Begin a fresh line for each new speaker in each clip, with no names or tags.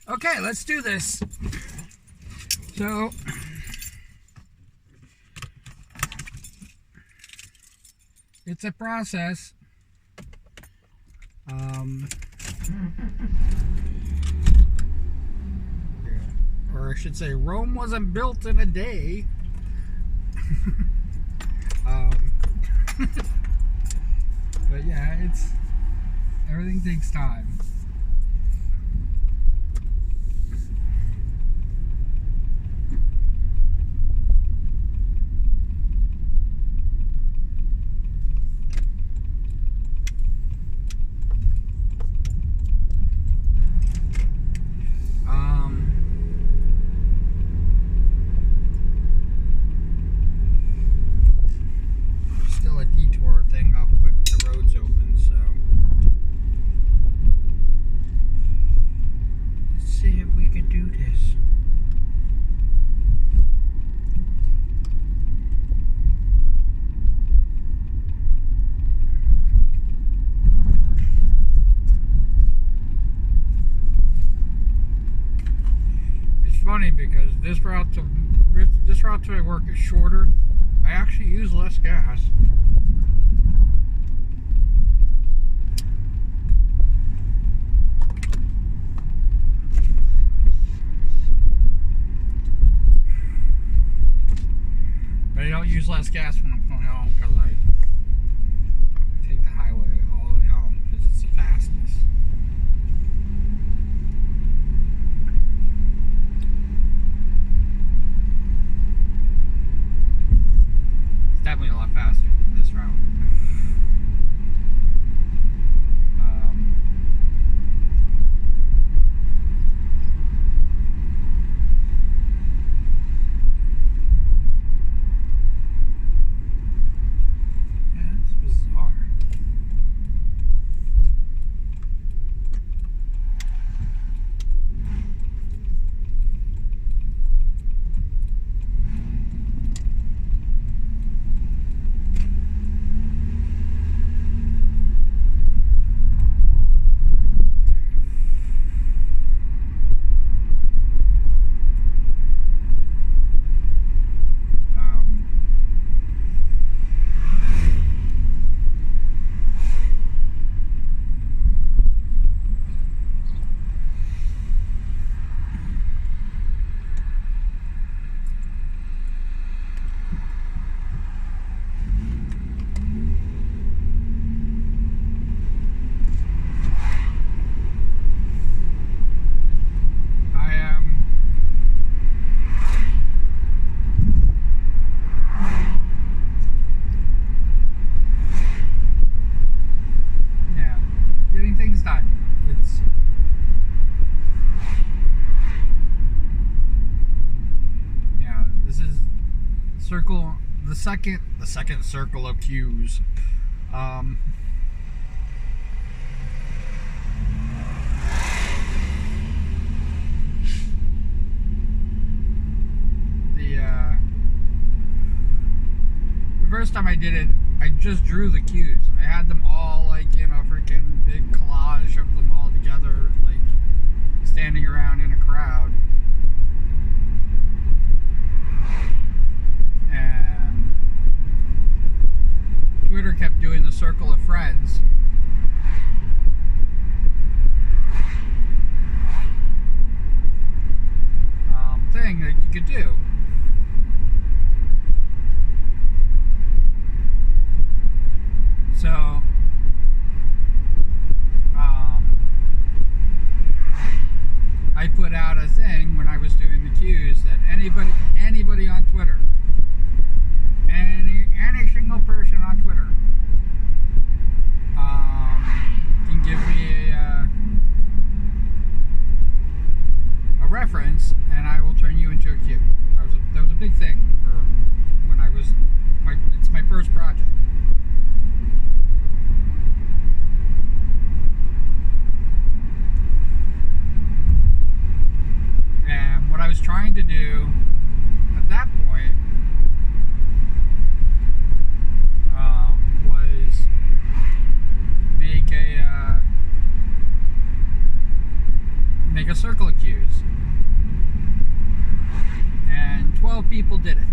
Okay, let's do this. So, it's a process. Or I should say, Rome wasn't built in a day. But yeah, everything takes time. Still a detour thing up, but the road's open, so let's see if we can do this. It's funny because this route to my work is shorter. I actually use less gas. But I don't use less gas when I'm going home because I take the highway all the way home because it's the fastest. It's definitely a lot faster than this route. Circle the second circle of queues. The first time I did it, I just drew the queues. I had them all like in a freaking big collage of them all together, like standing around in a crowd. And Twitter kept doing the circle of friends. Thing that you could do. So I put out a thing when I was doing the queues that anybody on Twitter, any single person on Twitter can give me a reference and I will turn you into a queue. That was a big thing for when I was it's my first project. And what I was trying to do at that point was make make a circle of queues. And 12 people did it.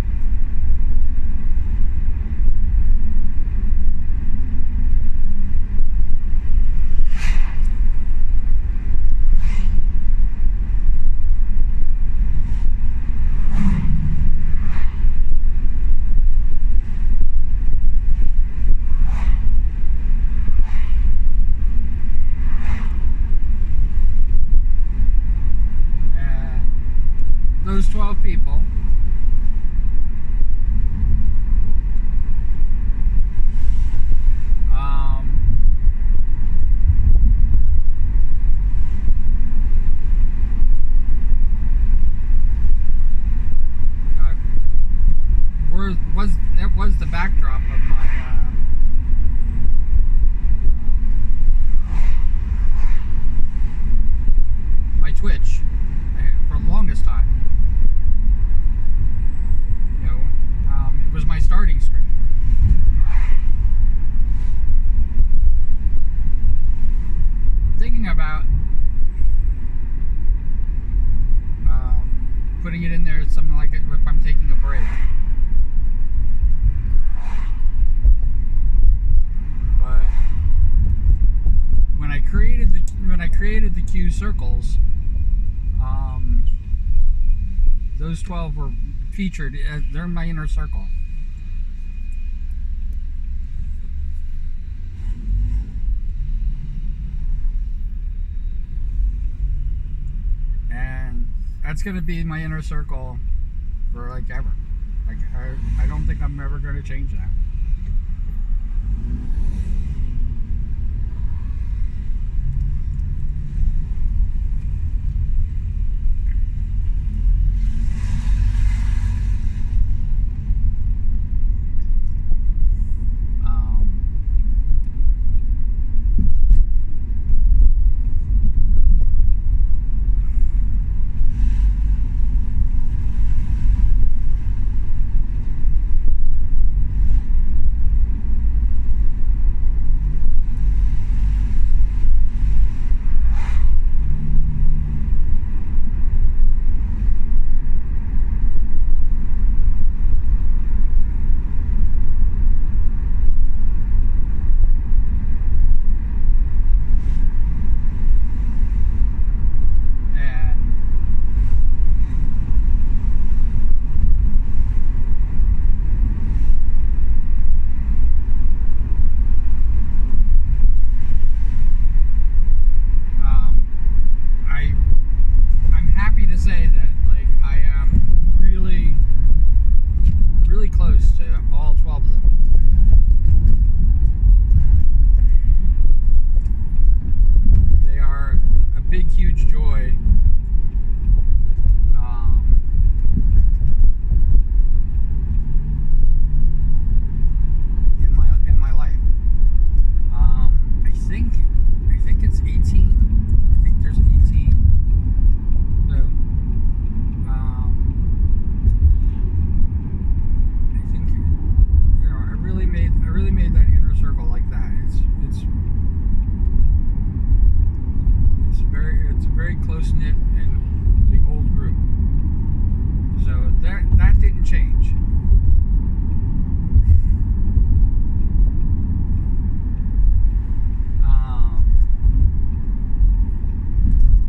Those 12 people was the backdrop of my Twitch for the longest time. It was my starting screen. Thinking about putting it in there as something like if I'm taking a break. But when I created the Q circles, those 12 were featured. They're in my inner circle. And that's going to be my inner circle for like ever. Like I don't think I'm ever going to change that. Say that like I am really close to all 12 of them. They are a big, huge joy in my life. I think it's 18. I think there's 18. So I really made that inner circle like that. It's very close knit and the old group. So that didn't change.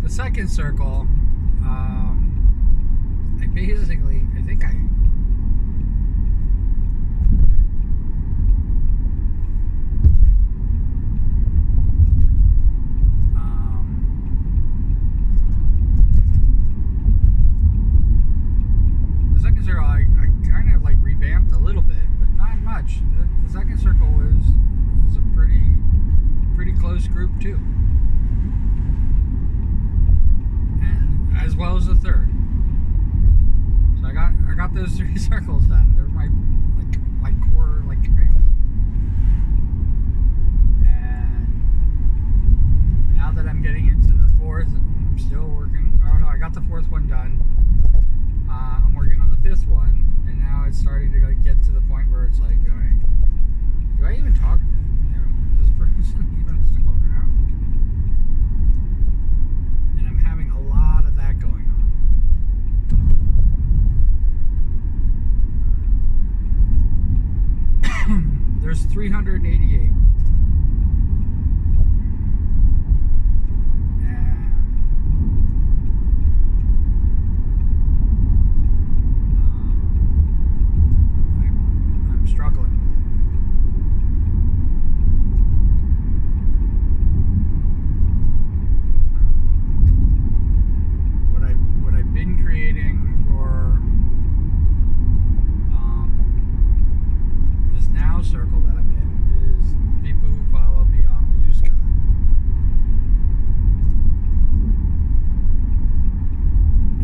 The second circle, I kind of like revamped a little bit, but not much. The second circle is a pretty close group too. As well as the third. So I got those 3 circles done. They're my core family. And now that I'm getting into the 4th, I'm still working. Oh no, I got the 4th one done. I'm working on the 5th one, and now it's starting to get to the point where it's like going, do I even talk? Is this person even still around? And I'm having a lot 388. I'm struggling with it. What I've been creating for this now circle that I'm in is people who follow me on Blue Sky.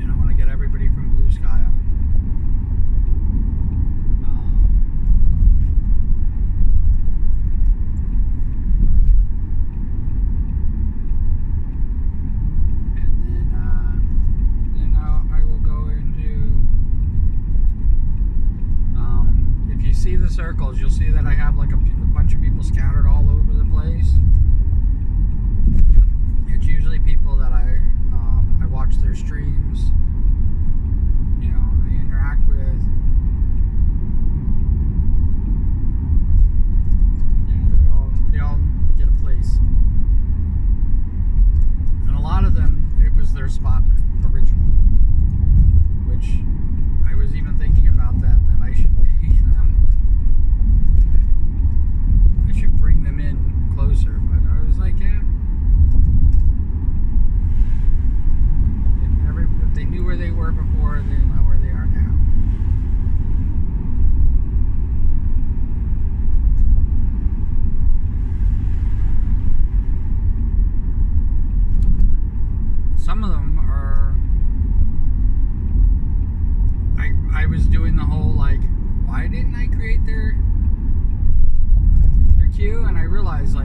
And I want to get everybody from Blue Sky on. See the circles, you'll see that I have like a bunch of people scattered all over the place. It's usually people that I watch their streams, I interact with. They all get a place. And a lot of them, it was their spot originally, which I was even thinking about that I should make them. I should bring them in closer, but I was like, yeah. If they knew where they were before, they know where they are now. Some of them are. I was doing the whole like, why didn't I create their queue? And I realized the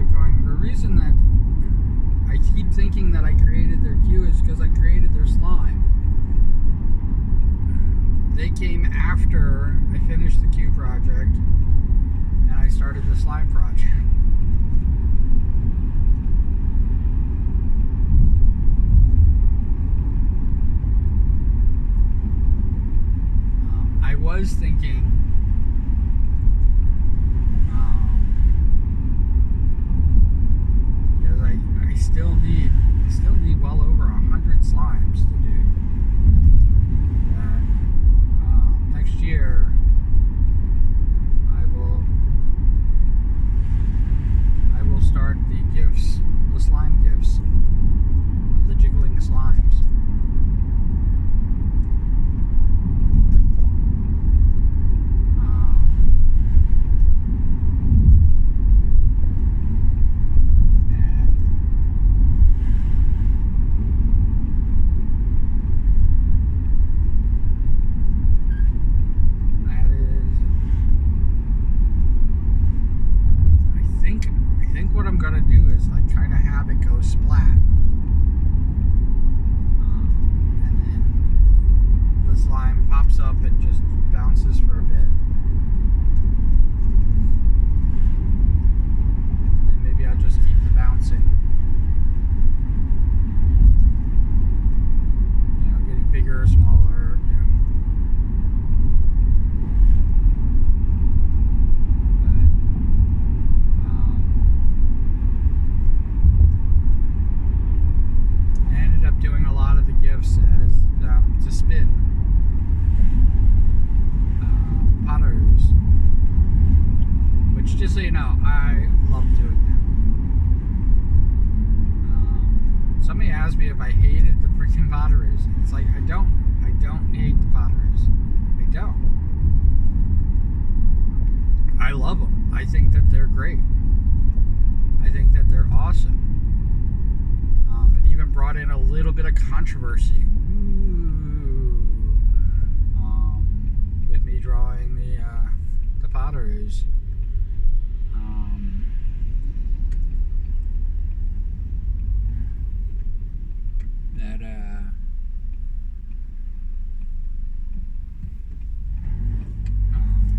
reason that I keep thinking that I created their queue is because I created their slime. They came after I finished the queue project and I started the slime project. I was thinking because I still need well over 100 slimes to do. And next year I will start the gifts, the slime gifts of the jiggling slimes. Up and just bounces for a bit, and then maybe I'll just keep the bouncing, getting bigger or smaller, I ended up doing a lot of the gifts as to spin. Potteries, which, just so you know, I love doing that. Somebody asked me if I hated the freaking potteries. It's like, I don't hate the potteries. I don't. I love them. I think that they're great. I think that they're awesome. It even brought in a little bit of controversy. With me drawing the potteries.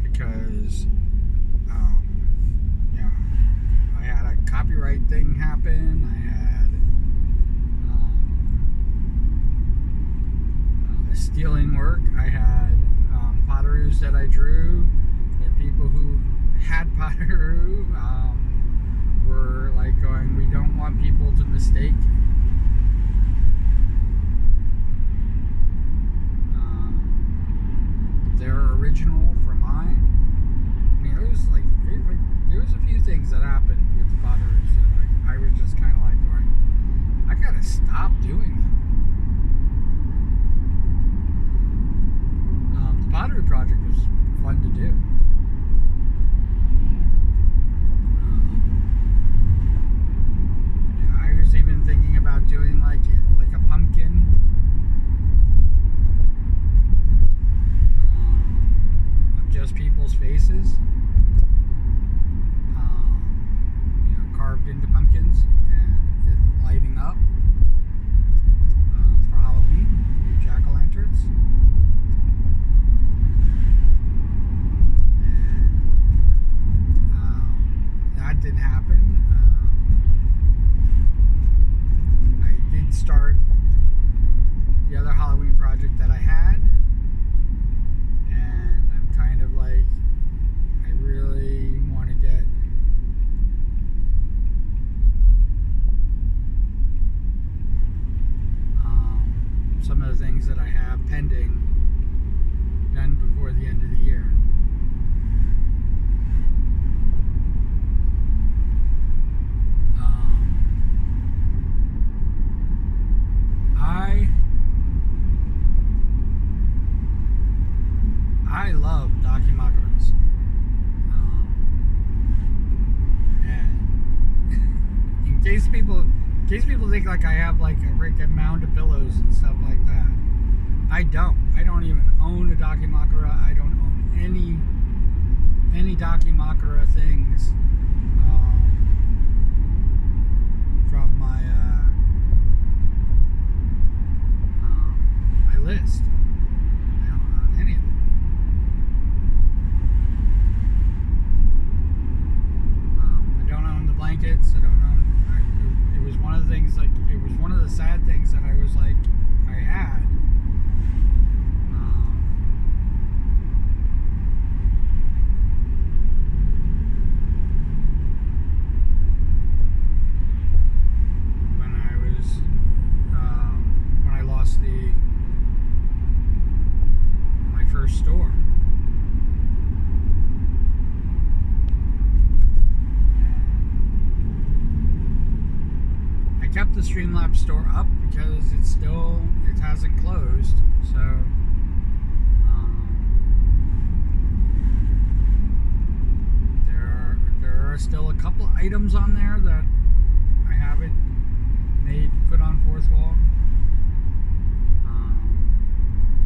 Because I had a copyright thing happen. I had stealing work. I had potteries that I drew that people who had Potteroo. We're like going, we don't want people to mistake their original for mine. I mean, there was a few things that happened with the Potteroos that I was just kind of like going, I gotta stop doing them. The Pottery project was fun to do. Yeah, I was even thinking about doing like a pumpkin. Of just people's faces. Carved into pumpkins and it lighting up for Halloween, new jack-o'-lanterns. And that didn't happen. I did start the other Halloween project that I had, and I'm kind of like, I really want to get some of the things that I have pending done before the end of the year. I love Dakimakuras. And in case people think like I have like a freaking mound of pillows and stuff like that, I don't. I don't even own a Dakimakura. I don't own any Dakimakura things from my my list. I don't own any of them. I don't own the blankets. I don't own. It was one of the things, like, it was one of the sad things that I was like, I had. When I lost my first store. I kept the Streamlabs store up because it hasn't closed, so there are still a couple items on there that I haven't put on fourth wall,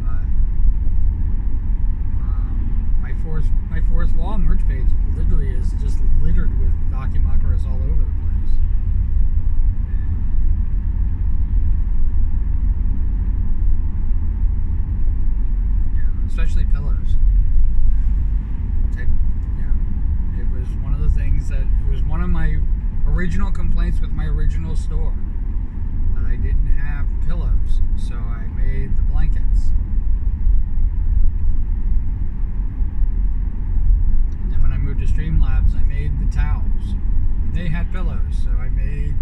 but my fourth wall merch page literally is just littered with Dakimakuras all over the place. Especially pillows. It was one of the things that, it was one of my original complaints with my original store, that I didn't have pillows, so I made the blankets. And then when I moved to Streamlabs, I made the towels. And they had pillows, so I made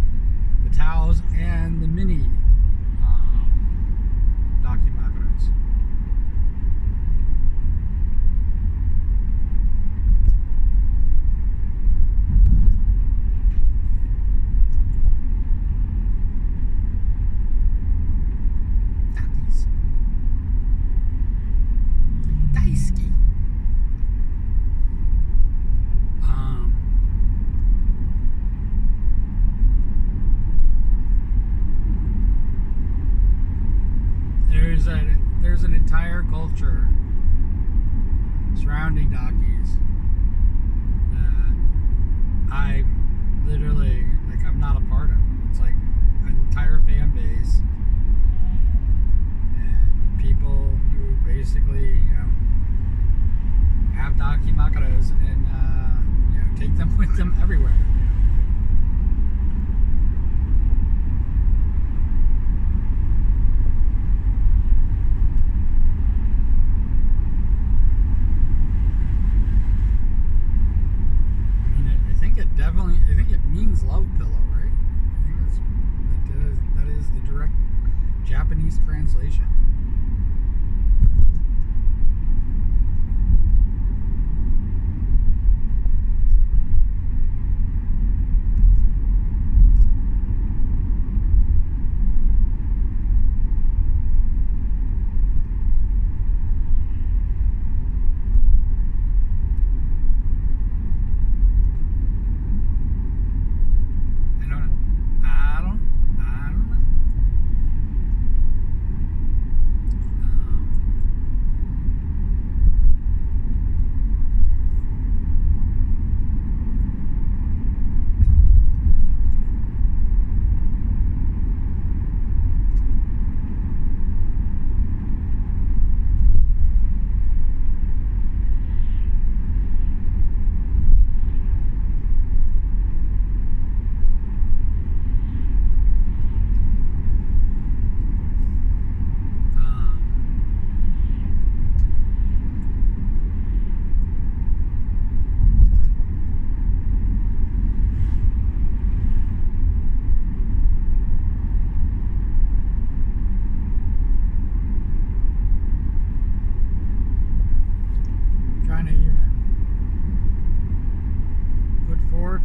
the towels and the mini Dakimakuras. There's an entire culture surrounding Dakis that I literally, like, I'm not a part of. It's like an entire fan base and people who basically, have Dakimakuras and take them with them everywhere. Japanese translation.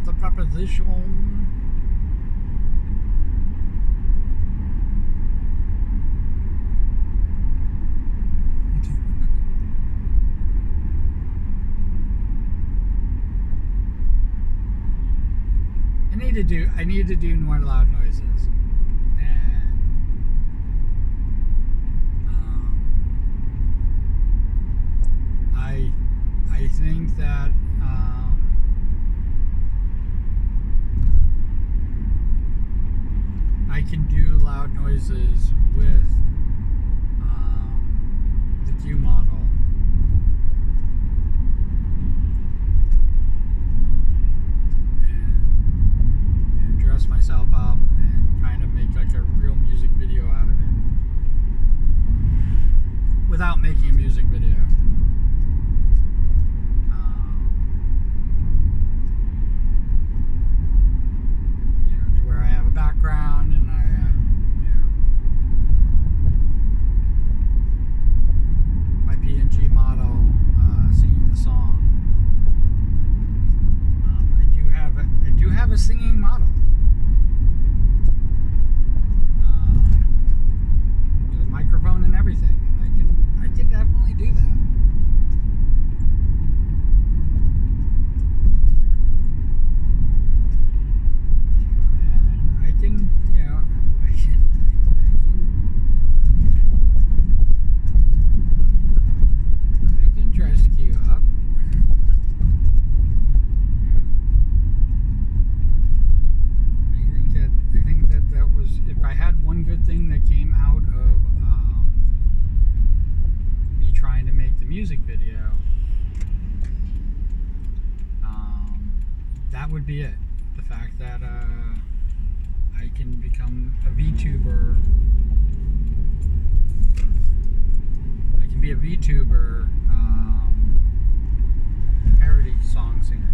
The preposition. I need to do more loud noises, and I think that I can do loud noises with the Q model. And dress myself up and kind of make like a real music video out of it without making a music video. Background, and I my PNG model singing the song. I do have a singing model with a microphone and everything, and I can definitely do that. Thing that came out of me trying to make the music video, that would be it. The fact that I can become a VTuber. I can be a VTuber parody song singer.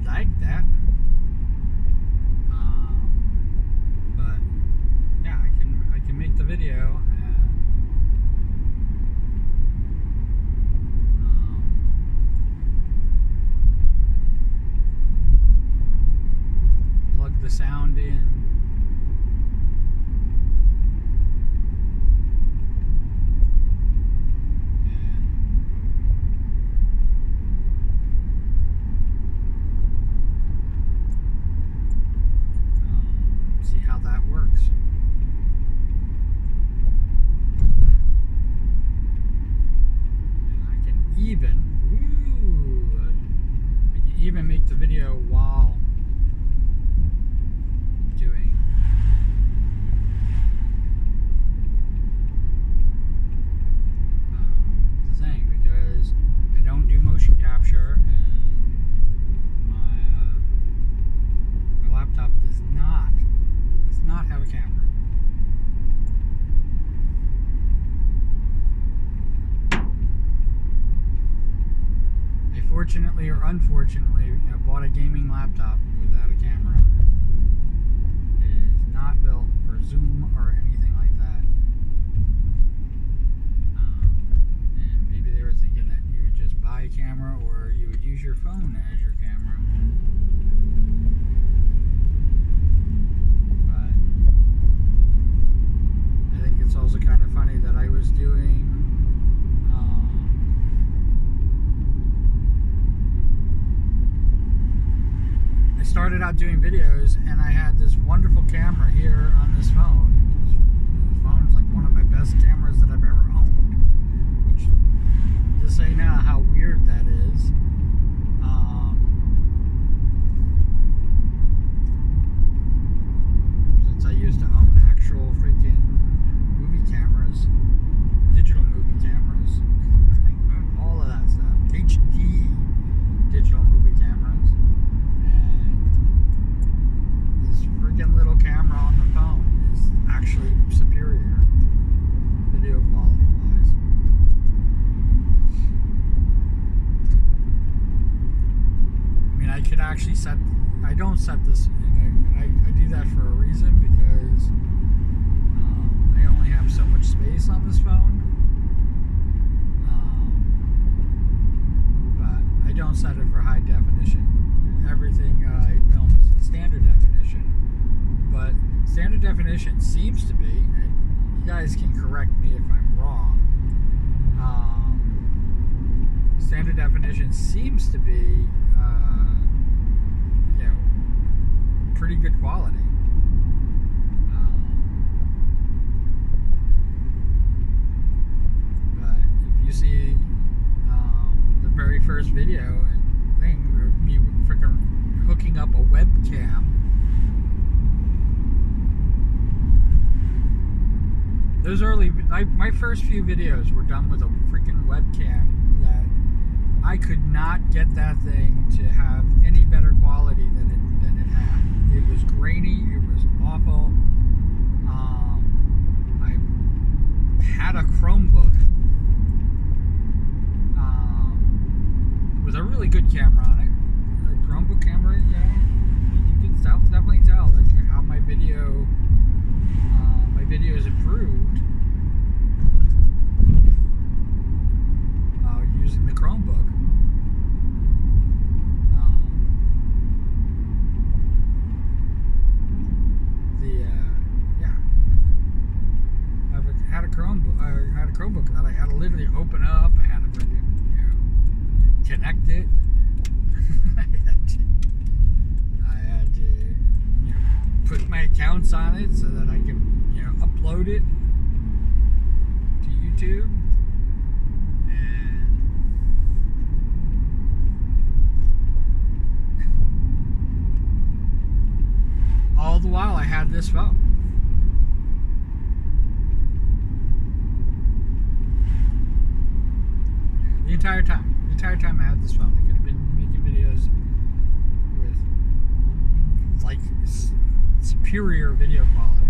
Like that, but yeah, I can make the video and plug the sound in. That works. And I can even make the video while doing the thing, because I don't do motion capture, and my laptop does not have a camera. fortunately or unfortunately, bought a gaming laptop without a camera on it. It is not built for Zoom or anything like that. And maybe they were thinking that you would just buy a camera or you would use your phone as your camera. But I think it's also kind of funny that I was doing I started out doing videos and I had this wonderful camera here on this phone. This phone is like one of my best cameras that I've ever owned. Which, just so you know how weird that is. Since I used to own actual freaking movie cameras, digital movie cameras, all of that stuff, HD digital movie cameras. Freaking little camera on the phone is actually superior video quality wise. I mean, I could actually I don't set this, and I do that for a reason, because I only have so much space on this phone. But I don't set it for high definition. Everything I film is in standard definition. But standard definition seems to be, and you guys can correct me if I'm wrong, standard definition seems to be, pretty good quality. But if you see the very first video and thing, me freaking hooking up a webcam. Those early, my first few videos were done with a freaking webcam that I could not get that thing to have any better quality than it had. It was grainy, it was awful. I had a Chromebook with a really good camera on it. A Chromebook camera, you can definitely tell like how my video is improved using the Chromebook. I had a Chromebook that I had to literally open up. I had to connect it. I had to put my accounts on it so that I could upload it to YouTube. And all the while I had this phone. The entire time I had this phone, I could have been making videos with like superior video quality.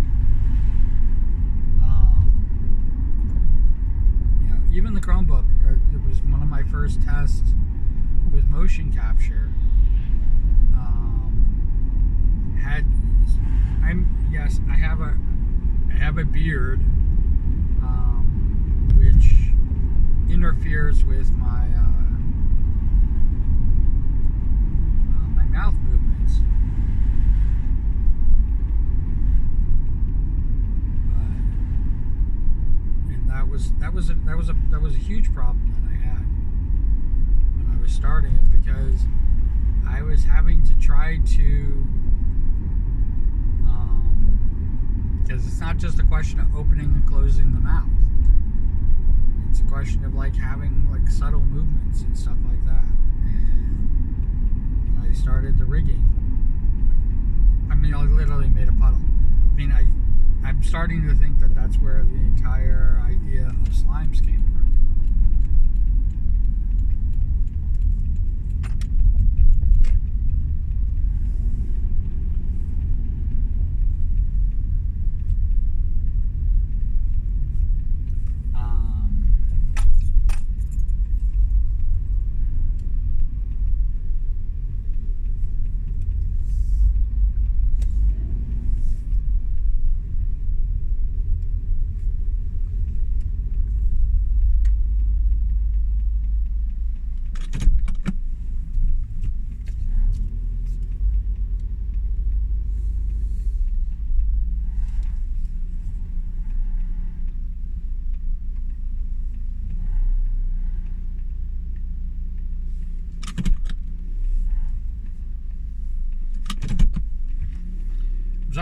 Even the Chromebook, it was one of my first tests with motion capture. I have a beard, which interferes with my my mouth movements. And that was a huge problem that I had when I was starting it, because I was having to try to because it's not just a question of opening and closing the mouth. It's a question of like having like subtle movements and stuff like that. And when I started the rigging, I mean, I literally made a puddle. I mean, I'm starting to think that that's where the entire idea of slimes came from.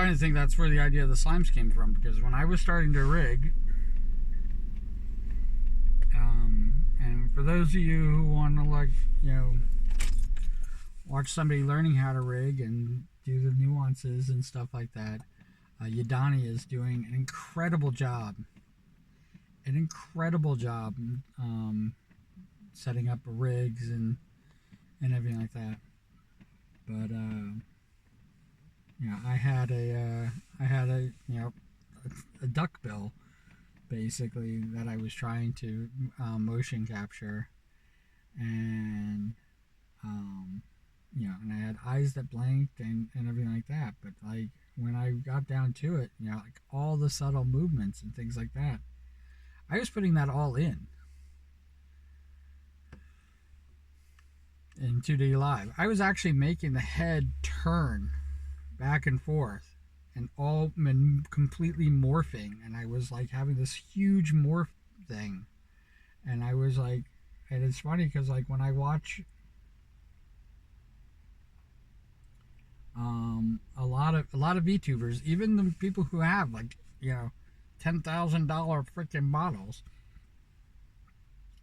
starting to think that's where the idea of the slimes came from, because when I was starting to rig, and for those of you who want to, like, you know, watch somebody learning how to rig and do the nuances and stuff like that, Yadani is doing an incredible job. Setting up rigs and everything like that. But you know, I had a you know, a duck bill basically that I was trying to motion capture, and you know, and I had eyes that blinked and everything like that. But like when I got down to it, you know, like all the subtle movements and things like that, I was putting that all in 2D Live. I was actually making the head turn back and forth and all completely morphing, and I was like having this huge morph thing, and I was like, and it's funny because like when I watch a lot of VTubers, even the people who have, like, you know, $10,000 freaking models,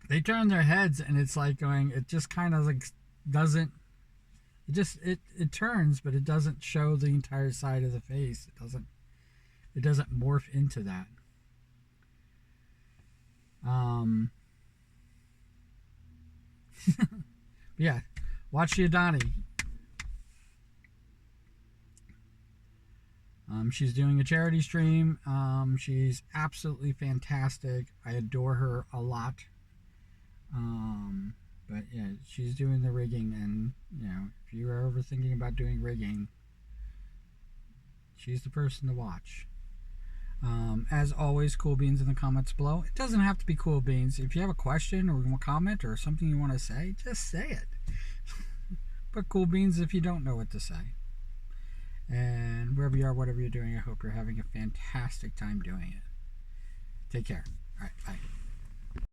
they turn their heads and it's like going, it just kind of like doesn't, it turns, but it doesn't show the entire side of the face. It doesn't morph into that. Yeah, watch Yadani. She's doing a charity stream. She's absolutely fantastic. I adore her a lot. But yeah, she's doing the rigging, and you know, if you're ever thinking about doing rigging, she's the person to watch. As always, cool beans in the comments below. It doesn't have to be cool beans. If you have a question or a comment or something you want to say, just say it. But cool beans if you don't know what to say. And wherever you are, whatever you're doing, I hope you're having a fantastic time doing it. Take care. All right, bye.